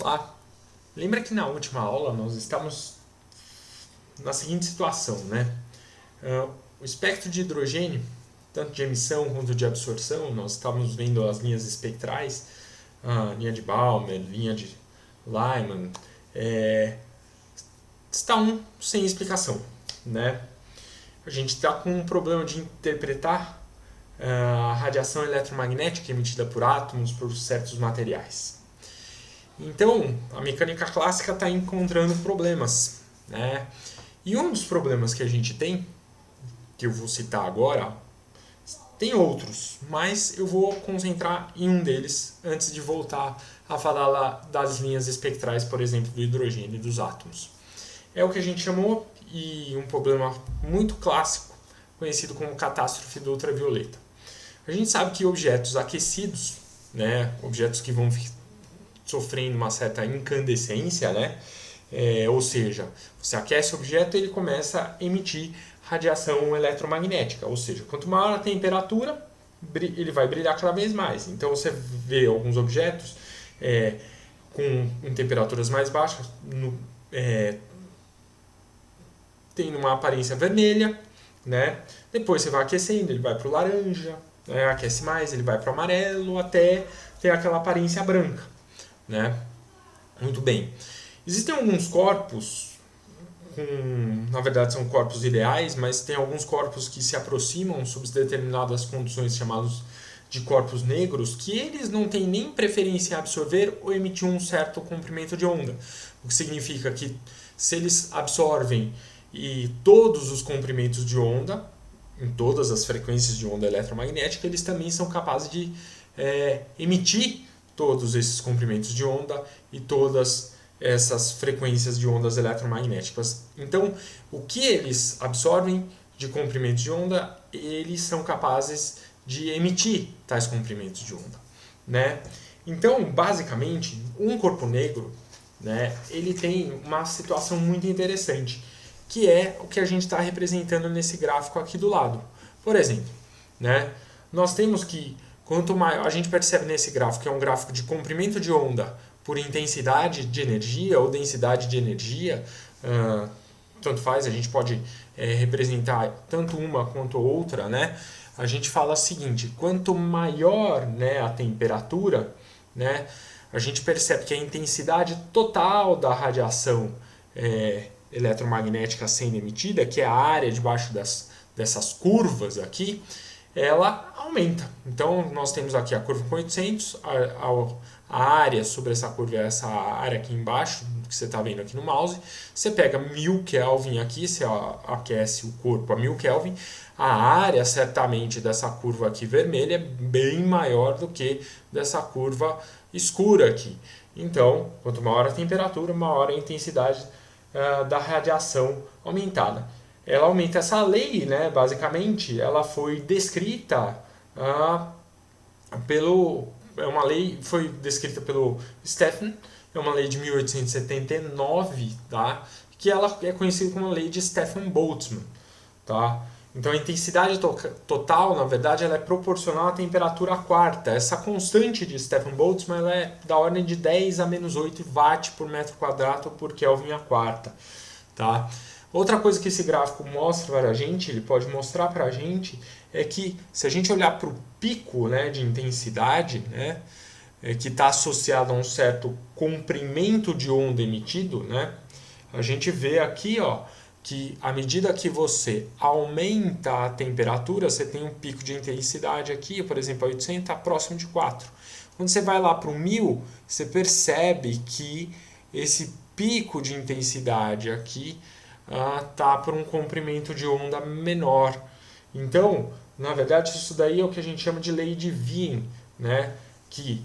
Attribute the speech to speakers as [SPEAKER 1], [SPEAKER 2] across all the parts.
[SPEAKER 1] Olá! Lembra que na última aula nós estamos na seguinte situação, né? O espectro de hidrogênio, tanto de emissão quanto de absorção, nós estávamos vendo as linhas espectrais, a linha de Balmer, linha de Lyman, estão sem explicação, né? A gente está com um problema de interpretar a radiação eletromagnética emitida por átomos por certos materiais. Então, a mecânica clássica está encontrando problemas, né? E um dos problemas que a gente tem, que eu vou citar agora, tem outros, mas eu vou concentrar em um deles antes de voltar a falar das linhas espectrais, por exemplo, do hidrogênio e dos átomos. É o que a gente chamou, e um problema muito clássico, conhecido como catástrofe do ultravioleta. A gente sabe que objetos aquecidos, né, objetos que vão sofrendo uma certa incandescência, né? Ou seja, você aquece o objeto e ele começa a emitir radiação eletromagnética, ou seja, quanto maior a temperatura, ele vai brilhar cada vez mais. Então você vê alguns objetos com temperaturas mais baixas, tem uma aparência vermelha, né? Depois você vai aquecendo, ele vai para o laranja, né? Aquece mais, ele vai para o amarelo, até ter aquela aparência branca. Né? Muito bem. Existem alguns corpos, na verdade são corpos ideais, mas tem alguns corpos que se aproximam sob determinadas condições chamados de corpos negros, que eles não têm nem preferência em absorver ou emitir um certo comprimento de onda. O que significa que se eles absorvem todos os comprimentos de onda, em todas as frequências de onda eletromagnética, eles também são capazes de emitir todos esses comprimentos de onda e todas essas frequências de ondas eletromagnéticas. Então, o que eles absorvem de comprimentos de onda, eles são capazes de emitir tais comprimentos de onda, né? Então, basicamente, um corpo negro, né, ele tem uma situação muito interessante, que é o que a gente está representando nesse gráfico aqui do lado. Por exemplo, né, nós temos que quanto maior, a gente percebe nesse gráfico que é um gráfico de comprimento de onda por intensidade de energia ou densidade de energia, tanto faz, a gente pode representar tanto uma quanto outra, né? A gente fala o seguinte, quanto maior, né, a temperatura, né, a gente percebe que a intensidade total da radiação eletromagnética sendo emitida, que é a área debaixo dessas curvas aqui, ela aumenta. Então, nós temos aqui a curva com 800, a área sobre essa curva é essa área aqui embaixo, que você está vendo aqui no mouse. Você pega 1000 Kelvin aqui, você aquece o corpo a 1000 Kelvin, a área certamente dessa curva aqui vermelha é bem maior do que dessa curva escura aqui. Então, quanto maior a temperatura, maior a intensidade da radiação aumentada. Ela aumenta essa lei, né? Basicamente, ela foi descrita é uma lei foi descrita pelo Stephan, é uma lei de 1879, tá? Que ela é conhecida como a lei de Stefan-Boltzmann, tá? Então a intensidade total, na verdade, ela é proporcional à temperatura quarta. Essa constante de Stefan-Boltzmann ela é da ordem de 10 a menos 8 watt por metro quadrado por Kelvin a quarta, tá? Outra coisa que esse gráfico mostra para a gente, ele pode mostrar para a gente, é que se a gente olhar para o pico, né, de intensidade, né, que está associado a um certo comprimento de onda emitido, né, a gente vê aqui, ó, que à medida que você aumenta a temperatura, você tem um pico de intensidade aqui, por exemplo, a 800 está próximo de 4. Quando você vai lá para o 1000, você percebe que esse pico de intensidade aqui tá por um comprimento de onda menor. Então, na verdade, isso daí é o que a gente chama de lei de Wien, né? Que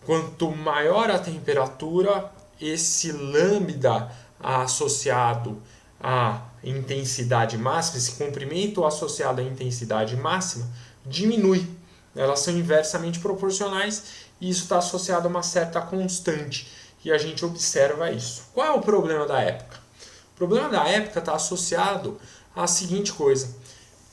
[SPEAKER 1] quanto maior a temperatura, esse lambda associado à intensidade máxima, esse comprimento associado à intensidade máxima, diminui. Elas são inversamente proporcionais e isso está associado a uma certa constante. E a gente observa isso. Qual é o problema da época? O problema da época está associado à seguinte coisa,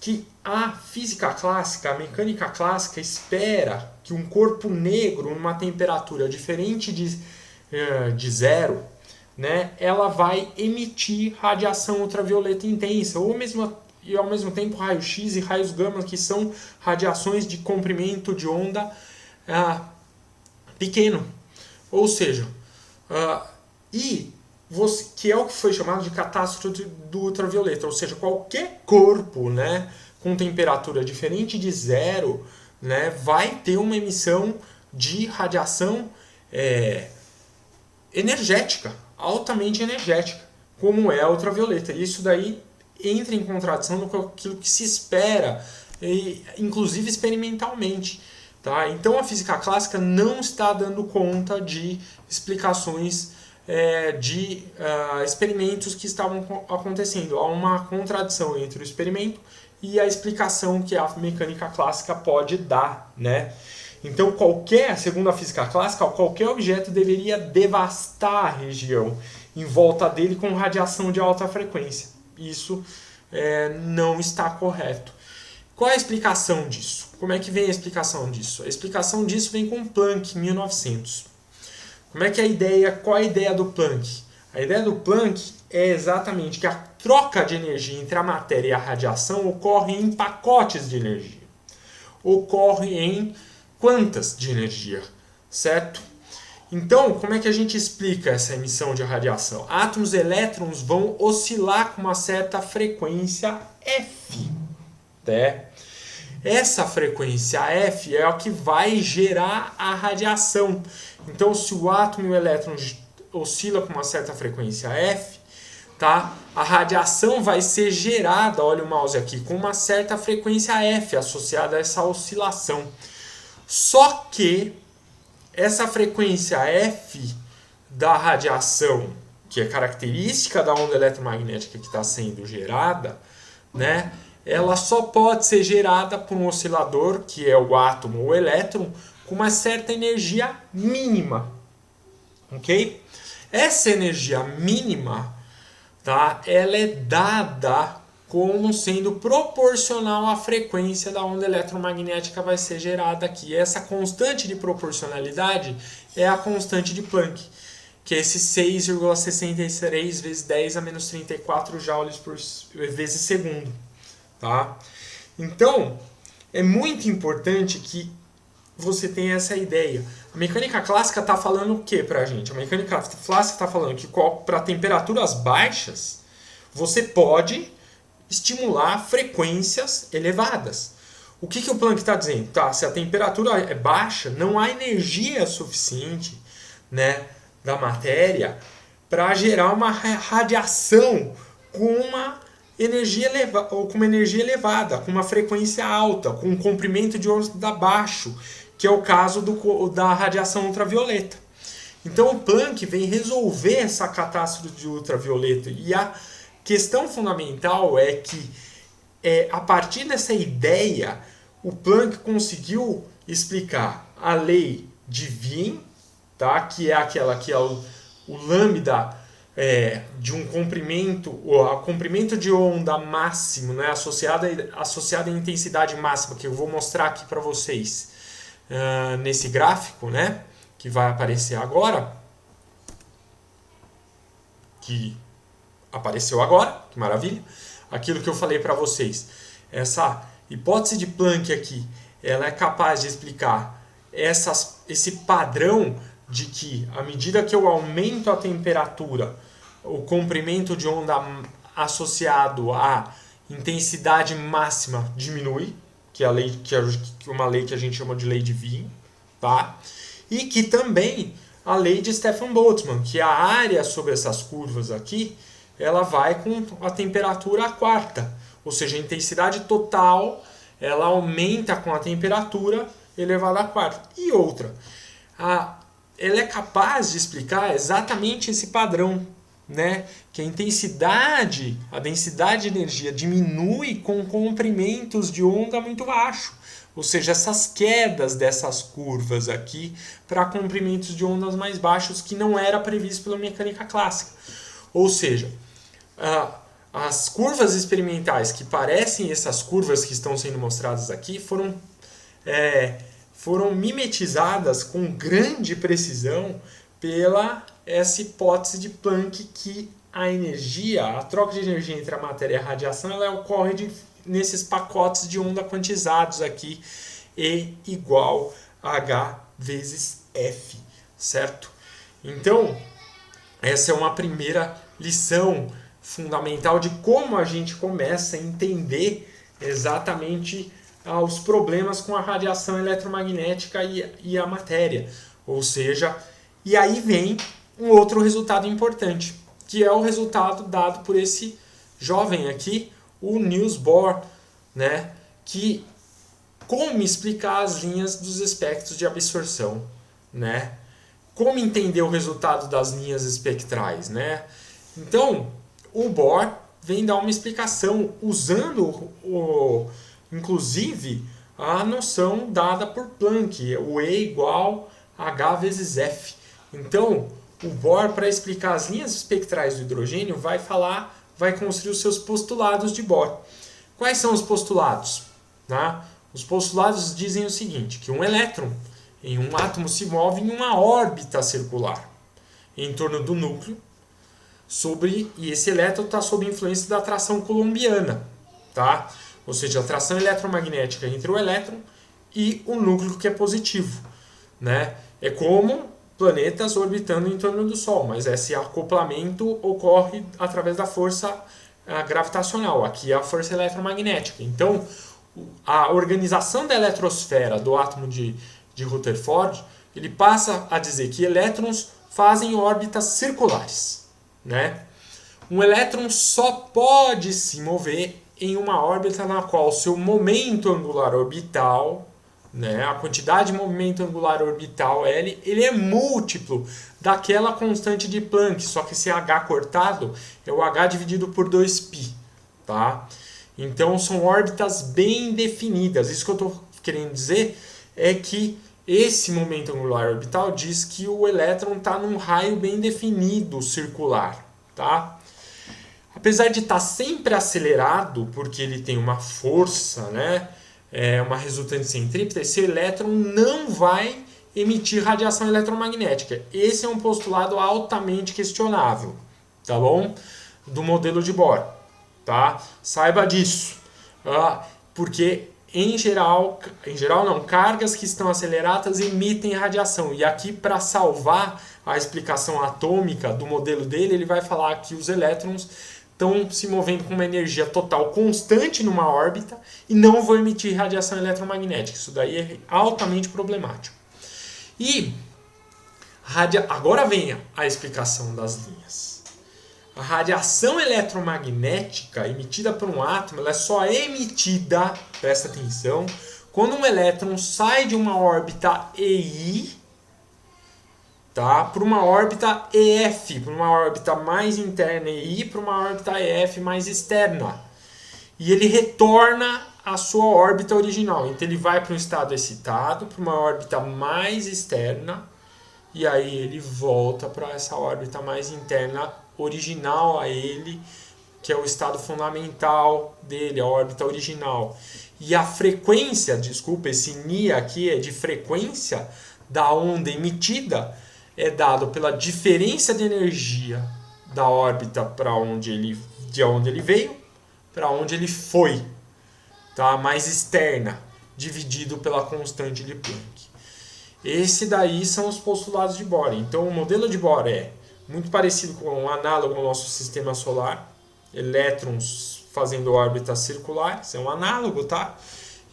[SPEAKER 1] que a física clássica, a mecânica clássica espera que um corpo negro, numa temperatura diferente de de zero, né, ela vai emitir radiação ultravioleta intensa, e ao mesmo tempo raio-x e raios gama, que são radiações de comprimento de onda pequeno. Ou seja, que é o que foi chamado de catástrofe do ultravioleta, ou seja, qualquer corpo, né, com temperatura diferente de zero, né, vai ter uma emissão de radiação energética, altamente energética, como é a ultravioleta. Isso daí entra em contradição com aquilo que se espera, inclusive experimentalmente. Tá? Então a física clássica não está dando conta de explicações de experimentos que estavam acontecendo. Há uma contradição entre o experimento e a explicação que a mecânica clássica pode dar, né? Então, segundo a física clássica, qualquer objeto deveria devastar a região em volta dele com radiação de alta frequência. Isso não está correto. Qual é a explicação disso? Como é que vem a explicação disso? A explicação disso vem com Planck, em 1900. Qual é a ideia do Planck? A ideia do Planck é exatamente que a troca de energia entre a matéria e a radiação ocorre em pacotes de energia. Ocorre em quantas de energia, certo? Então, como é que a gente explica essa emissão de radiação? Átomos e elétrons vão oscilar com uma certa frequência F. Né? Essa frequência F é o que vai gerar a radiação. Então, se o átomo e o elétron oscila com uma certa frequência F, tá? A radiação vai ser gerada, olha o mouse aqui, com uma certa frequência F associada a essa oscilação. Só que essa frequência F da radiação, que é característica da onda eletromagnética que está sendo gerada, né? Ela só pode ser gerada por um oscilador, que é o átomo ou o elétron, com uma certa energia mínima. Ok? Essa energia mínima, tá? Ela é dada como sendo proporcional à frequência da onda eletromagnética que vai ser gerada aqui. Essa constante de proporcionalidade é a constante de Planck, que é esse 6,63 vezes 10 a menos 34 joules por vezes segundo. Tá? Então, é muito importante que você tenha essa ideia. A mecânica clássica está falando o que para a gente? A mecânica clássica está falando que para temperaturas baixas, você pode estimular frequências elevadas. O que o Planck está dizendo? Tá, se a temperatura é baixa, não há energia suficiente, né, da matéria para gerar uma radiação com uma energia elevada, com uma frequência alta, com um comprimento de onda baixo, que é o caso da radiação ultravioleta. Então o Planck vem resolver essa catástrofe de ultravioleta, e a questão fundamental é que a partir dessa ideia o Planck conseguiu explicar a lei de Wien, tá? Que é aquela que é o lambda de um comprimento, o comprimento de onda máximo, né, associado à intensidade máxima, que eu vou mostrar aqui para vocês nesse gráfico, né, que vai aparecer agora, que apareceu agora, que maravilha. Aquilo que eu falei para vocês, essa hipótese de Planck aqui, ela é capaz de explicar esse padrão de que, à medida que eu aumento a temperatura, o comprimento de onda associado à intensidade máxima diminui, que é uma lei que a gente chama de lei de Wien, tá? E que também a lei de Stefan Boltzmann, que a área sobre essas curvas aqui, ela vai com a temperatura a quarta, ou seja, a intensidade total ela aumenta com a temperatura elevada a quarta. E outra, ela é capaz de explicar exatamente esse padrão, né? Que a densidade de energia diminui com comprimentos de onda muito baixo. Ou seja, essas quedas dessas curvas aqui para comprimentos de ondas mais baixos que não era previsto pela mecânica clássica. Ou seja, as curvas experimentais que parecem essas curvas que estão sendo mostradas aqui foram mimetizadas com grande precisão pela essa hipótese de Planck que a energia, a troca de energia entre a matéria e a radiação, ela ocorre nesses pacotes de onda quantizados aqui, E igual a H vezes F, certo? Então, essa é uma primeira lição fundamental de como a gente começa a entender exatamente os problemas com a radiação eletromagnética e a matéria. Ou seja, e aí vem um outro resultado importante, que é o resultado dado por esse jovem aqui, o Niels Bohr, né? Que como explicar as linhas dos espectros de absorção, né? Como entender o resultado das linhas espectrais, né? Então, o Bohr vem dar uma explicação usando, inclusive, a noção dada por Planck, o E igual a H vezes F. Então, o Bohr, para explicar as linhas espectrais do hidrogênio, vai construir os seus postulados de Bohr. Quais são os postulados? Tá? Os postulados dizem o seguinte, que um elétron em um átomo se move em uma órbita circular em torno do núcleo, e esse elétron está sob influência da atração coulombiana, tá? Ou seja, a atração eletromagnética entre o elétron e o núcleo que é positivo, né? É como planetas orbitando em torno do Sol, mas esse acoplamento ocorre através da força gravitacional, aqui é a força eletromagnética. Então, a organização da eletrosfera do átomo de Rutherford, ele passa a dizer que elétrons fazem órbitas circulares, né? Um elétron só pode se mover em uma órbita na qual seu momento angular orbital, né, a quantidade de movimento angular orbital L, ele é múltiplo daquela constante de Planck, só que esse H cortado é o H dividido por 2π, tá? Então são órbitas bem definidas. Isso que eu estou querendo dizer é que esse momento angular orbital diz que o elétron está num raio bem definido circular, tá? Apesar de estar sempre acelerado, porque ele tem uma força, né, uma resultante centrípeta, esse elétron não vai emitir radiação eletromagnética. Esse é um postulado altamente questionável, tá bom? Do modelo de Bohr, tá? Saiba disso, porque em geral não, cargas que estão aceleradas emitem radiação. E aqui, para salvar a explicação atômica do modelo dele, ele vai falar que os elétrons estão se movendo com uma energia total constante numa órbita e não vão emitir radiação eletromagnética. Isso daí é altamente problemático. E agora vem a explicação das linhas. A radiação eletromagnética emitida por um átomo, ela só é emitida, presta atenção, quando um elétron sai de uma órbita EI, tá, para uma órbita EF, para uma órbita mais interna EI, para uma órbita EF mais externa. E ele retorna à sua órbita original. Então ele vai para um estado excitado, para uma órbita mais externa, e aí ele volta para essa órbita mais interna original a ele, que é o estado fundamental dele, a órbita original. E a frequência, desculpa, esse Ni aqui é de frequência da onda emitida, é dado pela diferença de energia da órbita de onde ele veio para onde ele foi, tá? Mais externa, dividido pela constante de Planck. Esse daí são os postulados de Bohr. Então o modelo de Bohr é muito parecido com um análogo ao nosso sistema solar, elétrons fazendo órbitas circulares, é um análogo, tá?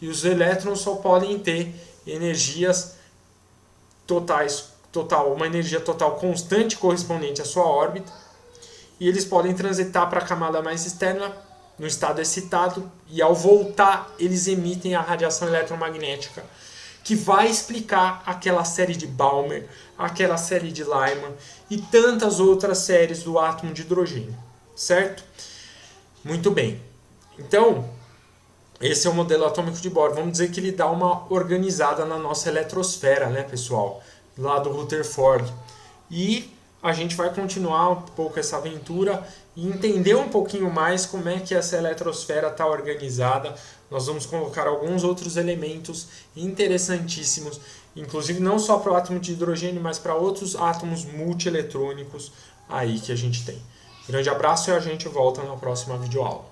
[SPEAKER 1] E os elétrons só podem ter energias uma energia total constante correspondente à sua órbita, e eles podem transitar para a camada mais externa no estado excitado, e ao voltar eles emitem a radiação eletromagnética, que vai explicar aquela série de Balmer, aquela série de Lyman e tantas outras séries do átomo de hidrogênio, certo? Muito bem. Então, esse é o modelo atômico de Bohr. Vamos dizer que ele dá uma organizada na nossa eletrosfera, né, pessoal? Lá do Rutherford. E a gente vai continuar um pouco essa aventura e entender um pouquinho mais como é que essa eletrosfera está organizada. Nós vamos colocar alguns outros elementos interessantíssimos inclusive não só para o átomo de hidrogênio, mas para outros átomos multieletrônicos aí que a gente tem. Grande abraço e a gente volta na próxima videoaula.